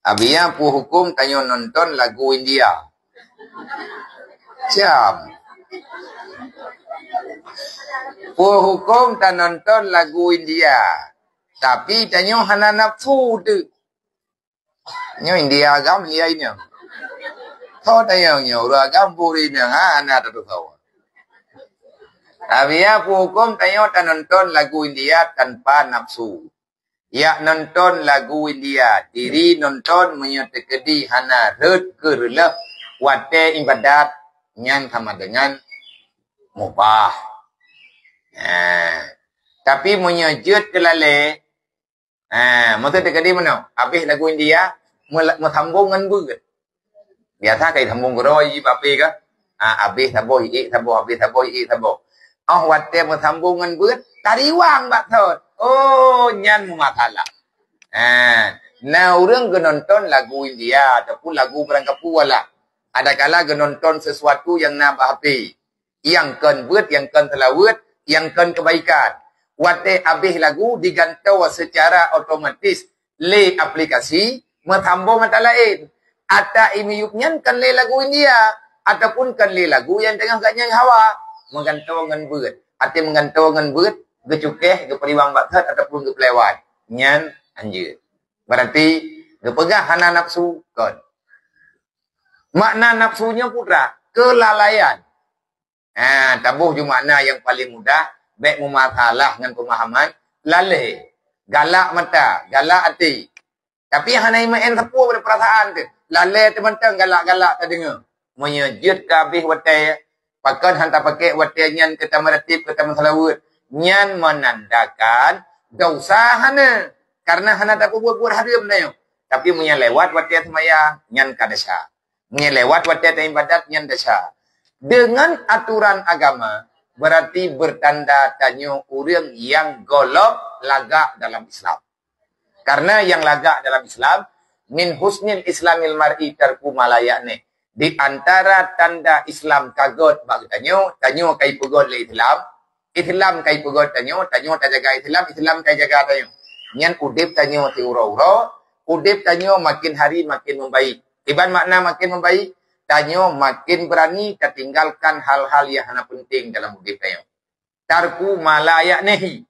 Abia pu hukum tanyo nonton lagu India. Jam. Pu hukum tak nonton lagu India. Tapi tanyo hana nafsu tu. Nyo India agam ni ai nyo. Tho tanyo nyo ra agam puri nyo hana tu tho. Abia pu hukum tanyo tak nonton lagu India tanpa nafsu. Ya nonton lagu India, diri nonton menyetekedi hana red kerleh wate ibadat nyan sama dengan mubah. Tapi menyejut kelale, masa tekedi mana? Habis lagu India, sambung dengan beut. Biasa kayak sambung geroi bape ke? Habis sambung habis sambung. Wate sambung dengan beut, tariwang bak thot. Oh, nyan masalah. Nah, orang nonton lagu India ataupun lagu Perangkapu lah. Ada kala nonton sesuatu yang nak berhapi. Yang convert, yang telawut, yang kebaikan. Wate habis lagu digantau secara otomatis le aplikasi menambung mata lain. Ata imiyupnya kan le lagu India ataupun kan le lagu yang tengah gaknya hawa menggantau dengan beut. Ate menggantau dengan beut gecukeh ke periwang bakat ataupun ke pelewat nyan anjir. Berarti gepegah hana nafsu kon. Makna nafsunya putra kelalaian. Tabuh je makna yang paling mudah, baik memasalah dengan pemahaman lalai, galak mata, galak hati. Tapi hana imain tepu pada perasaan tu. Lalai teman-teman galak-galak tak dengar. Menyejut ke habis watai pakan hantar pakai watai nyan ke tamaratib ke taman salawut. Nyan menandakan dosa hana. Karena hana tak buat haram na yun. Tapi punya lewat watia semaya, nyan kadasya. Punya lewat watia ibadat, nyan dasya. Dengan aturan agama, berarti bertanda tanyo orang yang golok lagak dalam Islam. Karena yang lagak dalam Islam, min husnil islamil mar'i tarku malayakne. Di antara tanda Islam kagot bagi tanyo kai pegot le Islam. Islam kai pegot tanyo tak jaga Islam, Islam kai jaga tanyo. Nyan udip tanyo ti ura-ura, udip tanyo makin hari makin membaik. Iban makna makin membaik, tanyo makin berani tertinggalkan hal-hal yang hana penting dalam udip tanyo. Tarku malayak nehi.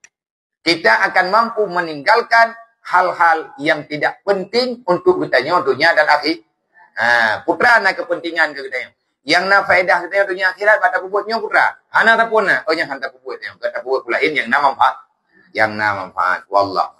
Kita akan mampu meninggalkan hal-hal yang tidak penting untuk tanyo dunia dan akhir. Putra na kepentingan ke tanyo. Yang na faedah kita dunia akhirat pada puputnya putra. Hana tapuna. Oh yang hanta puput yang kata puput lain yang na manfaat. Yang na manfaat. Wallah.